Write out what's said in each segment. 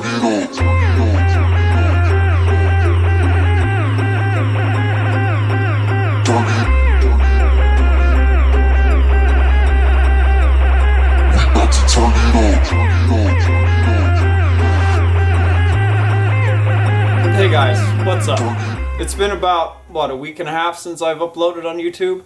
Hey guys, what's up? It's been about, what, a week and a half since I've uploaded on YouTube.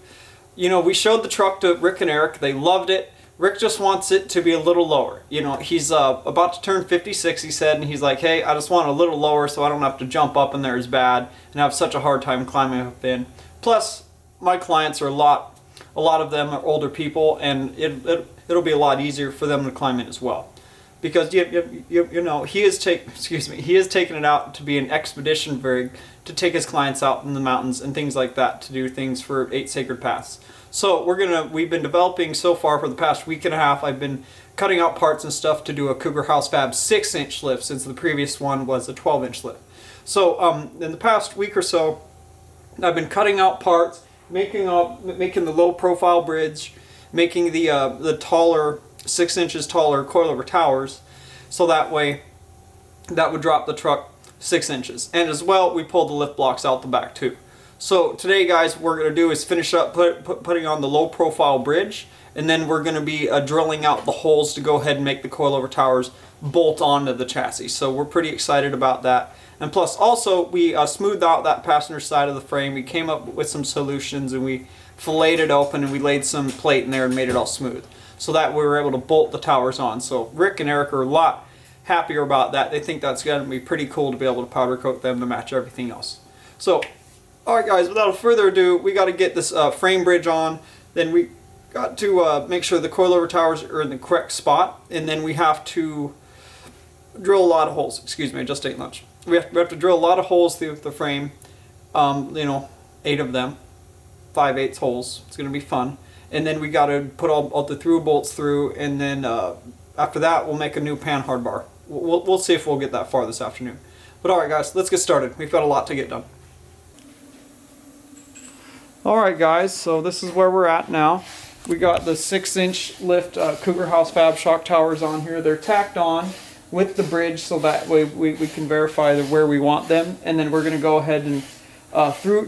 You know, we showed the truck to Rick and Eric. They loved it. Rick just wants it to be a little lower. You know, he's about to turn 56, he said, and he's like, hey, I just want it a little lower so I don't have to jump up in there as bad and have such a hard time climbing up in. Plus, my clients are a lot of them are older people, and it'll be a lot easier for them to climb in as well. Because you know, he has taken it out to be an expedition rig to take his clients out in the mountains and things like that, to do things for 8 sacred paths. So we've been developing so far for the past week and a half. I've been cutting out parts and stuff to do a Cougar House Fab 6-inch lift, since the previous one was a 12-inch lift. So in the past week or so, I've been cutting out parts, making the low profile bridge, making the taller 6 inches taller coilover towers, so that way that would drop the truck 6 inches. And as well, we pulled the lift blocks out the back too. So today, guys, what we're going to do is finish up putting on the low profile bridge, and then we're going to be drilling out the holes to go ahead and make the coilover towers bolt onto the chassis. So we're pretty excited about that. And plus also, we smoothed out that passenger side of the frame. We came up with some solutions, and we filleted it open, and we laid some plate in there and made it all smooth, so that we were able to bolt the towers on. So Rick and Eric are a lot happier about that. They think that's going to be pretty cool to be able to powder coat them to match everything else. So, alright guys, without further ado, we got to get this frame bridge on. Then we got to make sure the coilover towers are in the correct spot. And then we have to drill a lot of holes. Excuse me, I just ate lunch. We have to drill a lot of holes through the frame. You know, 8 of them. 5/8 holes. It's going to be fun. And then we got to put all the through bolts through, and then after that we'll make a new pan hard bar. We'll see if we'll get that far this afternoon. But alright guys, let's get started. We've got a lot to get done. Alright guys, so this is where we're at now. We got the 6-inch lift Cougar House Fab shock towers on here. They're tacked on with the bridge, so that way we can verify where we want them. And then we're going to go ahead and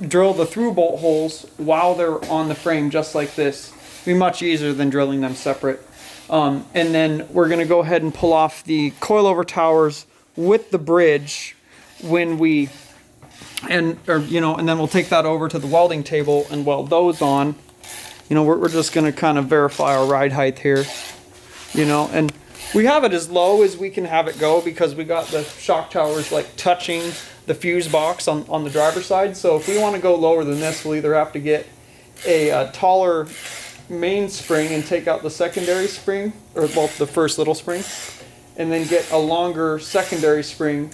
drill the through bolt holes while they're on the frame, just like this. It'll be much easier than drilling them separate. And then we're going to go ahead and pull off the coilover towers with the bridge when we, and then we'll take that over to the welding table and weld those on. You know, we're just going to kind of verify our ride height here. You know, and we have it as low as we can have it go, because we got the shock towers like touching the fuse box on the driver's side. So if we want to go lower than this, we'll either have to get a taller main spring and take out the secondary spring, or well, the first little spring, and then get a longer secondary spring,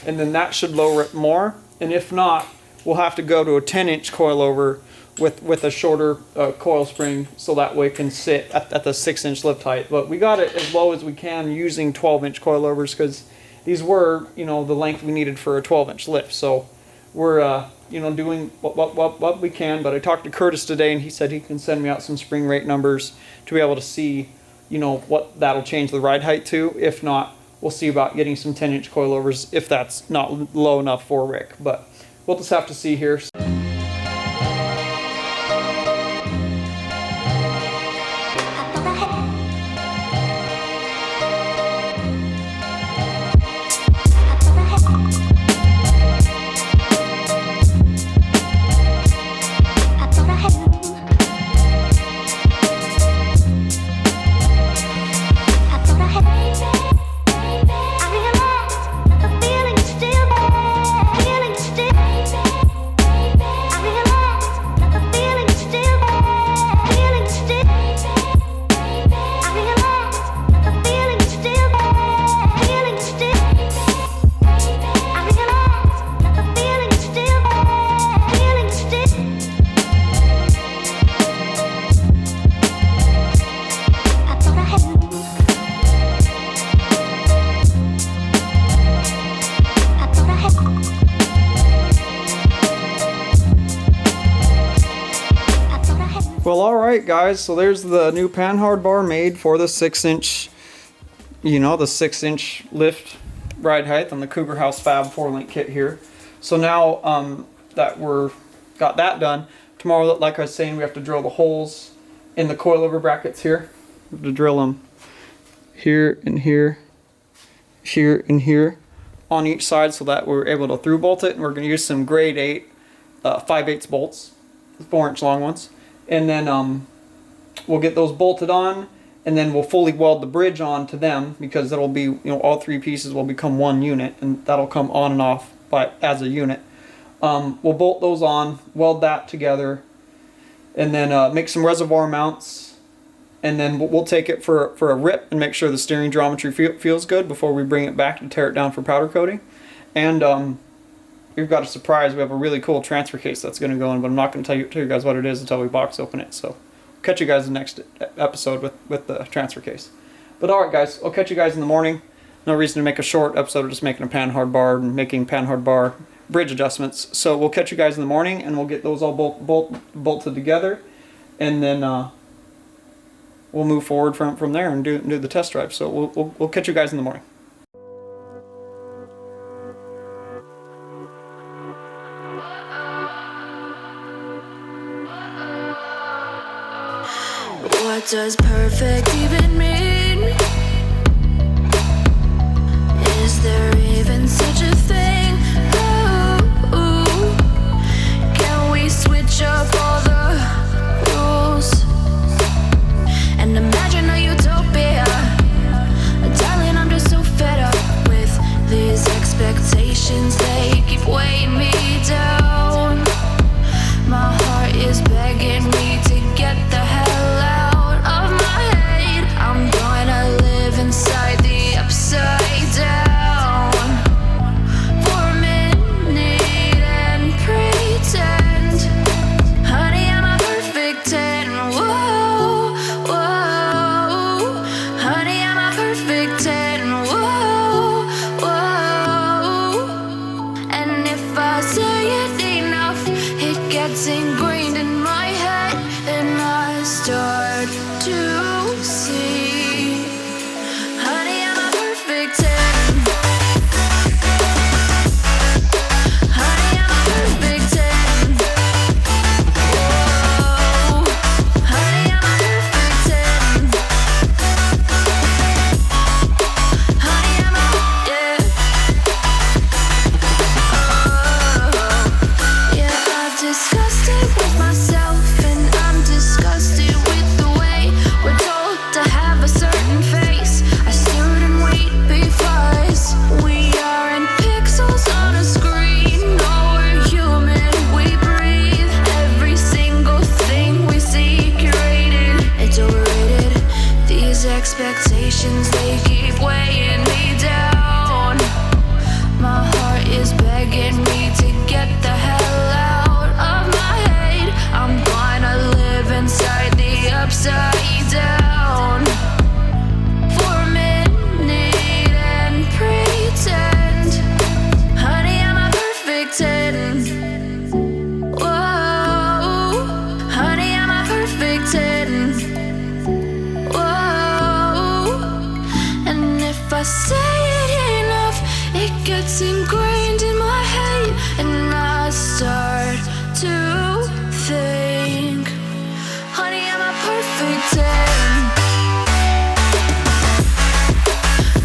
and then that should lower it more. And if not, we'll have to go to a 10-inch coilover with a shorter coil spring, so that way it can sit at the 6-inch lift height. But we got it as low as we can using 12-inch coilovers, because these were, you know, the length we needed for a 12-inch lift. So we're you know, doing what we can. But I talked to Curtis today, and he said he can send me out some spring rate numbers to be able to see, you know, what that'll change the ride height to. If not, we'll see about getting some 10-inch coilovers if that's not low enough for Rick. But we'll just have to see here. Well, alright guys, so there's the new pan hard bar made for the 6-inch, you know, the 6-inch lift ride height on the Cougar House Fab 4-link kit here. So now that got that done, tomorrow, like I was saying, we have to drill the holes in the coilover brackets here. We have to drill them here and here, here and here on each side so that we're able to through bolt it. And we're going to use some grade 8 5/8 bolts, 4-inch long ones. And then we'll get those bolted on, and then we'll fully weld the bridge on to them, because it'll be, you know, all 3 pieces will become one unit, and that'll come on and off as a unit. We'll bolt those on, weld that together, and then make some reservoir mounts, and then we'll take it for a rip and make sure the steering geometry feels good before we bring it back to tear it down for powder coating. And we've got a surprise. We have a really cool transfer case that's going to go in, but I'm not going to tell you guys what it is until we box open it. So catch you guys in the next episode with the transfer case. But alright guys, I'll catch you guys in the morning. No reason to make a short episode of just making a panhard bar and making panhard bar bridge adjustments. So we'll catch you guys in the morning, and we'll get those all bolted together, and then we'll move forward from there and do the test drive. So we'll catch you guys in the morning. What does perfect even mean? Is there even such a thing? Ooh, can we switch up all the rules and imagine a utopia? Darling, I'm just so fed up with these expectations. They keep weighing me down. My heart is begging me to get the hell out of my head. I'm gonna live inside the upside down for a minute and pretend, honey, I'm a perfect 10. Whoa, whoa, honey, I'm a perfect 10. Whoa, whoa, and if I say it enough, it gets ingrained in my head, and I start to see, honey, I'm a perfect 10. Honey, I'm a perfect 10. Whoa, honey, I'm a perfect 10. Honey, I'm a, yeah. Yeah, I've discussed it with myself, and I'm disgusted with the way we're told to have a certain face, a certain weight, because we aren't pixels on a screen. No, we're human, we breathe. Every single thing we see curated, it's overrated. These expectations, they keep weighing me down. My heart is begging me to get the hell out of my head. I'm gonna live inside the upside down for a minute and pretend, honey, I'm a perfect 10. Whoa, honey, I'm a perfect 10. Whoa, and if I say it enough, it gets ingrained in my head, and I start to think, honey, I'm a perfect 10.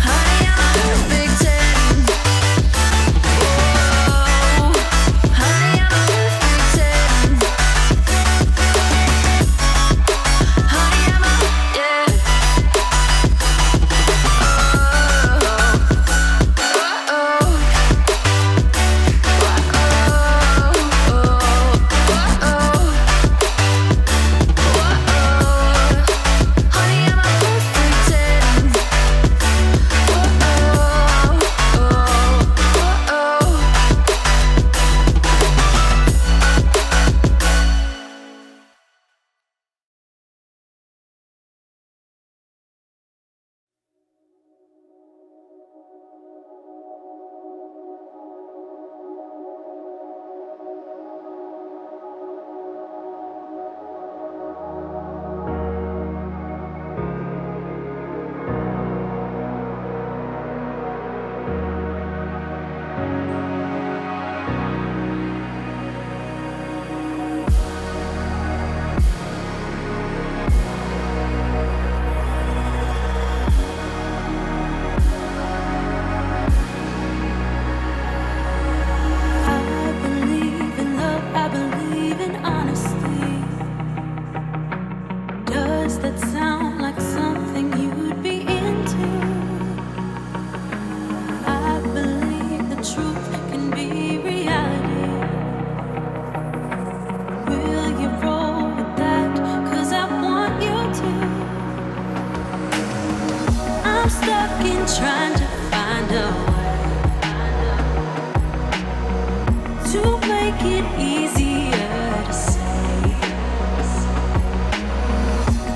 Honey, I'm a perfect 10. Whoa, honey, I'm a perfect 10. Honey, I'm a, yeah. Oh, oh, oh. make it easier to say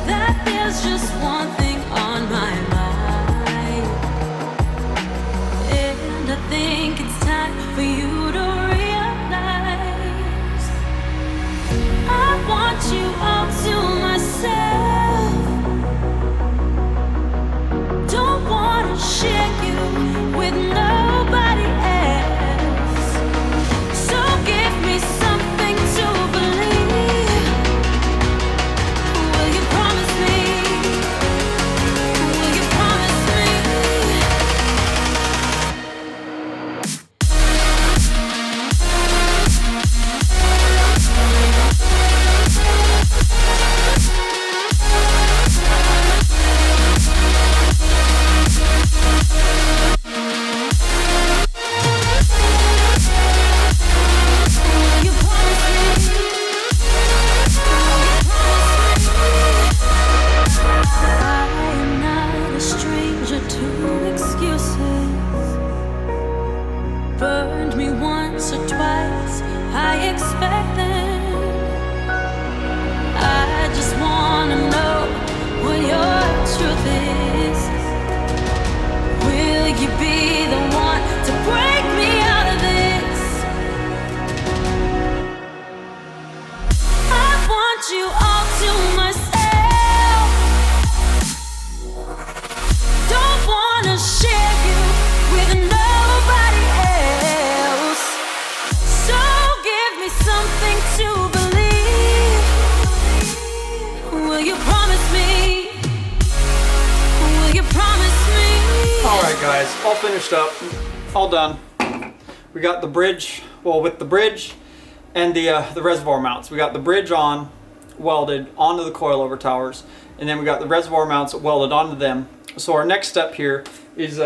that there's just one thing on my mind, and I think it's time for you to realize I want you all to myself. Don't wanna share you with nobody else. So give me something to believe. Will you promise me? Will you promise me? Burned me once or twice, I expect them. I just wanna know what your truth is. Will you be the one to break me out of this? I want you all to myself. Don't wanna share you with nobody else. So give me something to believe. Will you promise me? Will you promise me? All right, guys, all finished up, all done. We got the bridge, well, with the bridge and the reservoir mounts. We got the bridge on, welded onto the coilover towers, and then we got the reservoir mounts welded onto them. So our next step here is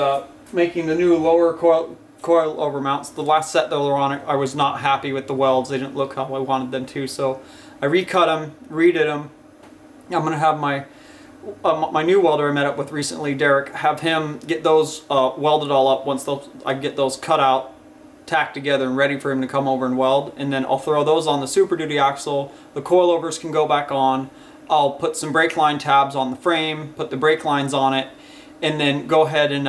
making the new lower coilover mounts. The last set that were on it, I was not happy with the welds. They didn't look how I wanted them to, so I recut them, redid them. I'm gonna have my new welder I met up with recently, Derek, have him get those welded all up once I get those cut out, tacked together and ready for him to come over and weld. And then I'll throw those on the Super Duty axle. The coilovers can go back on. I'll put some brake line tabs on the frame, put the brake lines on it, and then go ahead and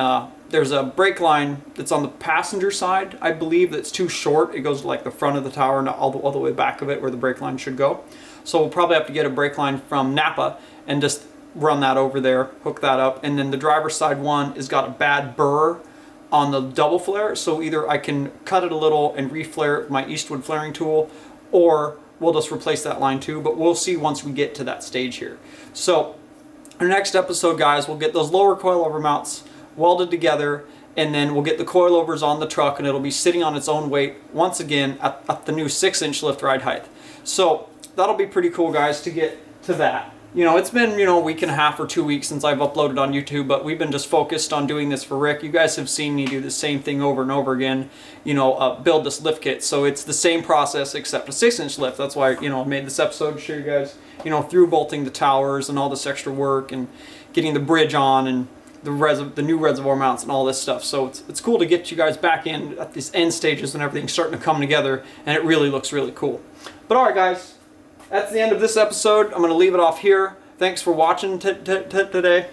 there's a brake line that's on the passenger side, I believe, that's too short. It goes to like the front of the tower and all the way back of it where the brake line should go. So we'll probably have to get a brake line from Napa and just run that over there, hook that up. And then the driver's side one has got a bad burr on the double flare, so either I can cut it a little and reflare it with my Eastwood flaring tool, or we'll just replace that line too, but we'll see once we get to that stage here. So our next episode, guys, we'll get those lower coilover mounts welded together, and then we'll get the coilovers on the truck, and it'll be sitting on its own weight once again at the new 6-inch lift ride height. So that'll be pretty cool, guys, to get to that. You know, it's been, a week and a half or 2 weeks since I've uploaded on YouTube, but we've been just focused on doing this for Rick. You guys have seen me do the same thing over and over again, build this lift kit. So it's the same process except a 6-inch lift. That's why, I made this episode to show you guys, through bolting the towers and all this extra work and getting the bridge on and the new reservoir mounts and all this stuff. So it's cool to get you guys back in at these end stages when everything's starting to come together and it really looks really cool. But all right, guys. That's the end of this episode. I'm going to leave it off here. Thanks for watching today.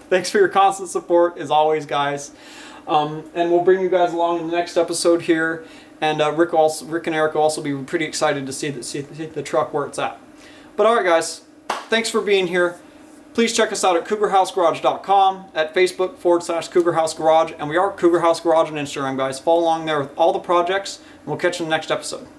Thanks for your constant support, as always, guys. And we'll bring you guys along in the next episode here. And Rick and Eric will also be pretty excited to see the truck where it's at. But all right, guys. Thanks for being here. Please check us out at cougarhousegarage.com, at Facebook/cougarhousegarage. And we are Cougar House Garage on Instagram, guys. Follow along there with all the projects. And we'll catch you in the next episode.